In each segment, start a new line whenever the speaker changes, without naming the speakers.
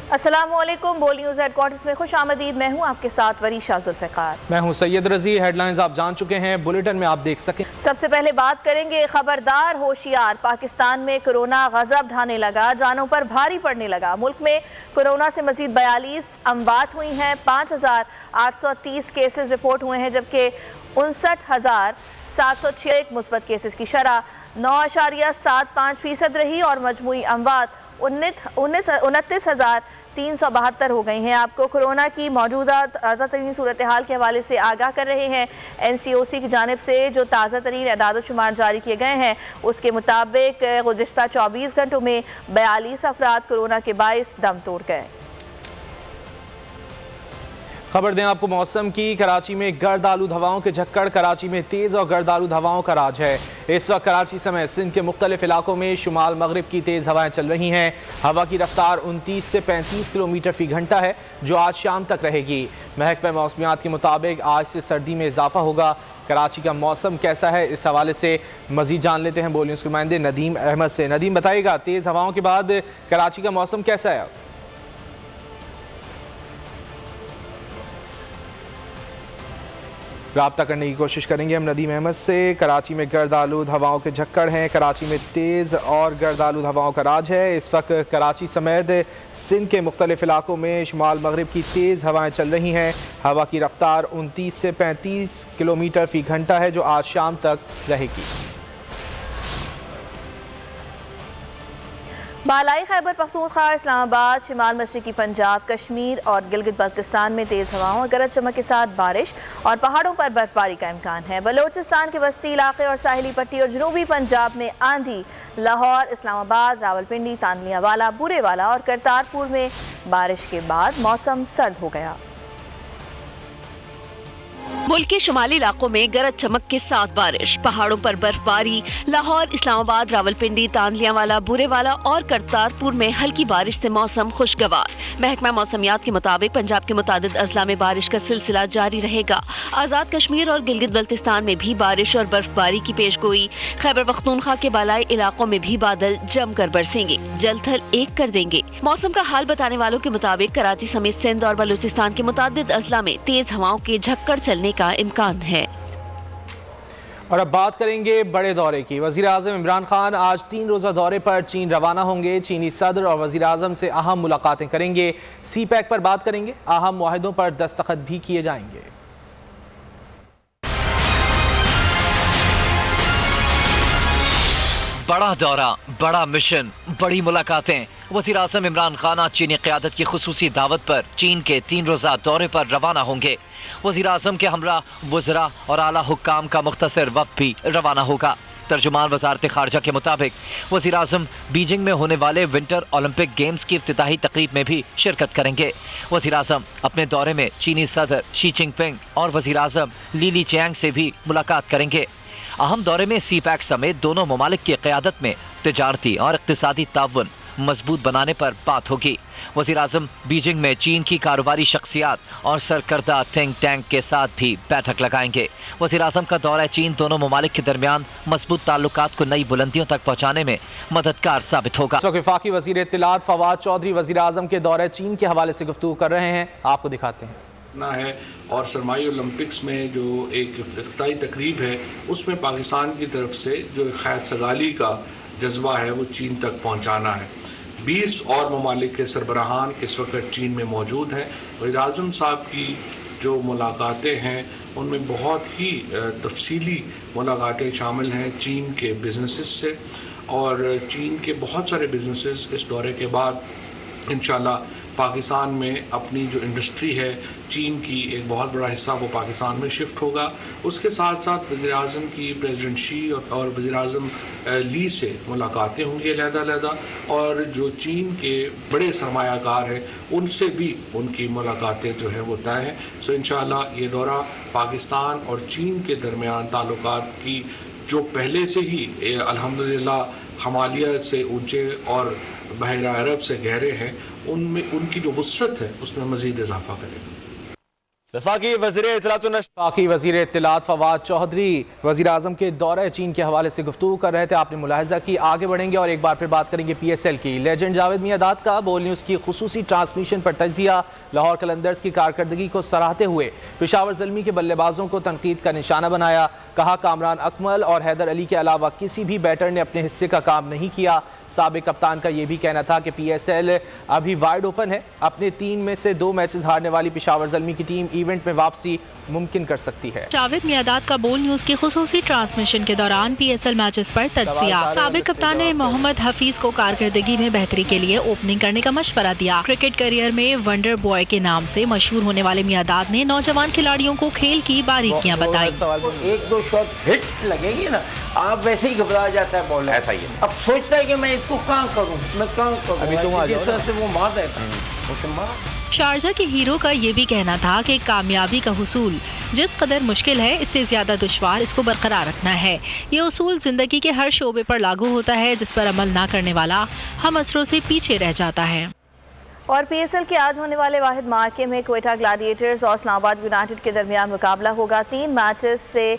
अस्सलामुअलैकुम। बोल news headquarters में खुश आमदीद। मैं हूँ आपके साथ वरीशा जुल्फ़िकार।
मैं हूँ सैयद रजी। हेडलाइंस आप जान चुके हैं, बुलेटिन में आप देख सकें।
सबसे पहले बात करेंगे खबरदार होशियार, पाकिस्तान में कोरोना गजब ढाने लगा, जानों पर भारी पड़ने लगा। मुल्क में कोरोना से मजीद 42 अमवात हुई हैं, 5,830 केसेस रिपोर्ट हुए हैं, जबकि 59,706 मुस्बत केसेस की शरह 9.75% रही और मजमूई अमवात 29,372 हो गई हैं। आपको कोरोना की मौजूदा ताज़ा तरीन सूरत हाल के हवाले से आगाह कर रहे हैं। NCOC की जानिब से जो ताज़ा तरीन एदाद शुमार जारी किए गए हैं, उसके मुताबिक गुज़िश्ता 24 घंटों में 42 अफराद कोरोना के बाइस दम तोड़ गए।
खबर दें आपको मौसम की। कराची में गर्द आलूद हवाओं के झक्कड़, कराची में तेज़ और गर्द आलूद हवाओं का राज है। इस वक्त कराची समेत सिंध के मुख्तलिफ इलाकों में शुमाल मगरिब की तेज़ हवाएं चल रही हैं। हवा की रफ्तार 29 से 35 किलोमीटर फी घंटा है, जो आज शाम तक रहेगी। महकमा मौसमियात के मुताबिक आज से सर्दी में इजाफा होगा। कराची का मौसम कैसा है, इस हवाले से मजीद जान लेते हैं बोल न्यूज़ के नुमाइंदे नदीम अहमद से। नदीम, बताइएगा तेज़ हवाओं के बाद कराची का मौसम कैसा है? राब्ता करने की कोशिश करेंगे हम नदीम अहमद से। कराची में गर्द आलूद हवाओं के झक्कड़ हैं, कराची में तेज़ और गर्द आलूद हवाओं का राज है। इस वक्त कराची समेत सिंध के मुख्तलिफ इलाकों में शुमाल मगरिब की तेज़ हवाएं चल रही हैं। हवा की रफ्तार 29 से 35 किलोमीटर फी घंटा है, जो आज शाम तक रहेगी।
बालाई खैबर पख्तूनख्वा, इस्लामाबाद, शिमाल मशरकी पंजाब, कश्मीर और गिलगित बल्तिस्तान में तेज़ हवाओं और गरज चमक के साथ बारिश और पहाड़ों पर बर्फबारी का इम्कान है। बलोचिस्तान के वस्ती इलाके और साहिली पट्टी और जनूबी पंजाब में आंधी, लाहौर, इस्लामाबाद, रावलपिंडी, तानमियावाला, बुरेवाला और करतारपुर में बारिश के बाद मौसम सर्द हो गया।
मुल्क के शुमाली इलाकों में गरज चमक के साथ बारिश, पहाड़ों पर बर्फबारी, लाहौर, इस्लामाबाद, रावलपिंडी, तानलियावाला, बुरेवाला और करतारपुर में हल्की बारिश से मौसम खुशगवार। महकमा मौसमियात के मुताबिक पंजाब के मुतादिद अजला में बारिश का सिलसिला जारी रहेगा। आज़ाद कश्मीर और गिलगित बल्तिस्तान में भी बारिश और बर्फबारी की पेशगोई। खैबर पख्तूनख्वा के बालाई इलाकों में भी बादल जमकर बरसेंगे, जल थल एक कर देंगे। मौसम का हाल बताने वालों के मुताबिक कराची समेत सिंध और बलूचिस्तान के मुतादिद अजला में तेज हवाओं के झक्कड़ चलने का इम्कान है।
और अब बात करेंगे बड़े दौरे की। वज़ीर आज़म इमरान खान आज 3 रोज़ा दौरे पर चीन रवाना होंगे। चीनी सदर और वज़ीर आज़म से अहम मुलाकातें करेंगे। CPEC पर बात करेंगे। अहम मुआहिदों पर दस्तखत भी किए जाएंगे।
बड़ा दौरा, बड़ा मिशन, बड़ी मुलाकातें। वज़ीर आज़म इमरान खान आज चीनी क़यादत की खुसूसी दावत पर चीन के 3 रोज़ा दौरे पर रवाना होंगे। वज़ीर आज़म के हमरा वज़रा और आला हुक्काम का मुख्तसर वफ़द भी रवाना होगा। तर्जुमान वज़ारत ख़ारजा के मुताबिक वज़ीर आज़म बीजिंग में होने वाले विंटर ओलंपिक गेम्स की इफ्तिताही तकरीब में भी शिरकत करेंगे। वज़ीर आज़म अपने दौरे में चीनी सदर शी चिनपिंग और वज़ीर आज़म ली लीचियांग से भी मुलाकात करेंगे। अहम दौरे में CPEC समेत दोनों ममालिक की क़यादत में तिजारती और इक़्तिसादी ताउन मजबूत बनाने पर बात होगी। वज़ीर आज़म बीजिंग में चीन की कारोबारी शख्सियात और सरकर्दा थिंक टैंक के साथ भी बैठक लगाएंगे। वज़ीर आज़म का दौरा चीन दोनों ममालिक के दरमियान मजबूत ताल्लुकात को नई बुलंदियों तक पहुँचाने में मददगार साबित होगा।
वफाकी वज़ीर इत्तलात फवाद चौधरी वज़ीर आज़म के दौरे चीन के हवाले से गुफ्तगू कर रहे हैं, आपको दिखाते हैं
है। और सरमाई ओलंपिक्स में जो एक इफ्तिताई तकरीब है, उसमें पाकिस्तान की तरफ से जो खैर सगाली का जज्बा है वो चीन तक पहुंचाना है। 20 और ममालिक के सरबराहान इस वक्त चीन में मौजूद हैं। वज़ीर आज़म साहब की जो मुलाकातें हैं उनमें बहुत ही तफसीली मुलाकातें शामिल हैं चीन के बिजनेसेस से, और चीन के बहुत सारे बिजनेसेस इस दौरे के बाद इंशाल्लाह पाकिस्तान में अपनी जो इंडस्ट्री है चीन की एक बहुत बड़ा हिस्सा वो पाकिस्तान में शिफ्ट होगा। उसके साथ साथ वज़ीर आज़म की प्रेसिडेंट शी और वज़ीर आज़म ली से मुलाकातें होंगी अलहदा, और जो चीन के बड़े सरमायाकार हैं उनसे भी उनकी मुलाकातें जो है वो तय हैं। सो इंशाअल्लाह ये दौरा पाकिस्तान और चीन के दरमियान ताल्लुकात की जो पहले से ही अल्हम्दुलिल्लाह हिमालय से ऊँचे और बहरा अरब से गहरे हैं, उनमें उनकी जो वुसअत है उसमें मज़ीद इजाफा करेगा।
वफाकी
वज़ीर इत्तलात फवाद चौधरी वज़ीर आज़म के दौरे चीन के हवाले से गुफ्तगू कर रहे थे। आपने मुलाहिजा की। आगे बढ़ेंगे और एक बार फिर बात करेंगे PSL की। लेजेंड जावेद मियादाद का बोल न्यूज़ की खुसूसी ट्रांसमिशन पर तजिया। लाहौर कलंदर्स की कारकर्दगी को सराहते हुए पेशावर ज़ल्मी के बल्लेबाजों को तनकीद का निशाना बनाया। कहा कामरान अकमल और हैदर अली के अलावा किसी भी बैटर ने अपने हिस्से का काम नहीं किया। साबिक कप्तान का यह भी कहना था कि PSL अभी वाइड ओपन है। अपने 3 में से 2 मैचेस हारने वाली पेशावर ज़ल्मी की टीम इवेंट में वापसी मुमकिन कर सकती है।
जावेद मियादाद का बोल न्यूज़ की खुसूसी ट्रांसमिशन के दौरान PSL मैचेस पर तज्जिया। साबिक कप्तान ने मोहम्मद हफीज को कारकर्दगी में बेहतरी के लिए ओपनिंग करने का मशवरा दिया। क्रिकेट करियर में वंडर बॉय के नाम से मशहूर होने वाले मियादाद ने नौजवान खिलाड़ियों को खेल की बारीकियां बताई।
1-2 शॉट हिट लगेगी ना, आप वैसे ही घबरा जाता है बॉलर। ऐसा ही है। अब सोचता है कि मैं इसको कहाँ करूँ, मैं कहाँ करूँ, जिस तरह से वो मार देता है उसे मार।
शारजा के हीरो का ये भी कहना था कि कामयाबी का हुसूल जिस कदर मुश्किल है, इससे ज़्यादा दुश्वार इसको बरकरार रखना है। ये उसूल ज़िंदगी के हर शोबे पर लागू होता है, जिस पर अमल ना करने वाला हम असरों से पीछे रह जाता है।
और PSL के आज होने वाले वाहिद मार्के में क्वेटा ग्लैडिएटर्स और इस्लामाबाद यूनाइटेड के दरमियान मुकाबला होगा। 3 मैचेस से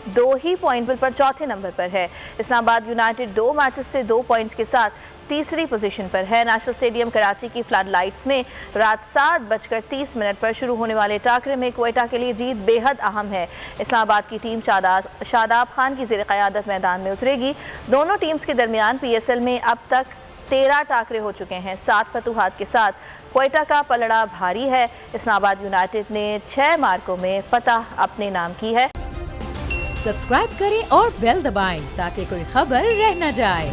2 ही पॉइंट पर चौथे नंबर पर है। इस्लामाबाद यूनाइटेड 2 मैचेस से 2 पॉइंट्स के साथ तीसरी पोजीशन पर है। नेशनल स्टेडियम कराची की फ्लड लाइट्स में रात 7:30 पर शुरू होने वाले टाकरे में क्वेटा के लिए जीत बेहद अहम है। इस्लामाबाद की टीम शादाब खान की ज़ेर क़यादत मैदान में उतरेगी। दोनों टीम्स के दरमियान PSL में अब तक 13 टाकरे हो चुके हैं। 7 फतूहात के साथ क्वेटा का पलड़ा भारी है। इस्लामाबाद यूनाइटेड ने 6 मार्कों में फतह अपने नाम की है।
सब्सक्राइब करें और बेल दबाएं ताकि कोई खबर रह न जाए।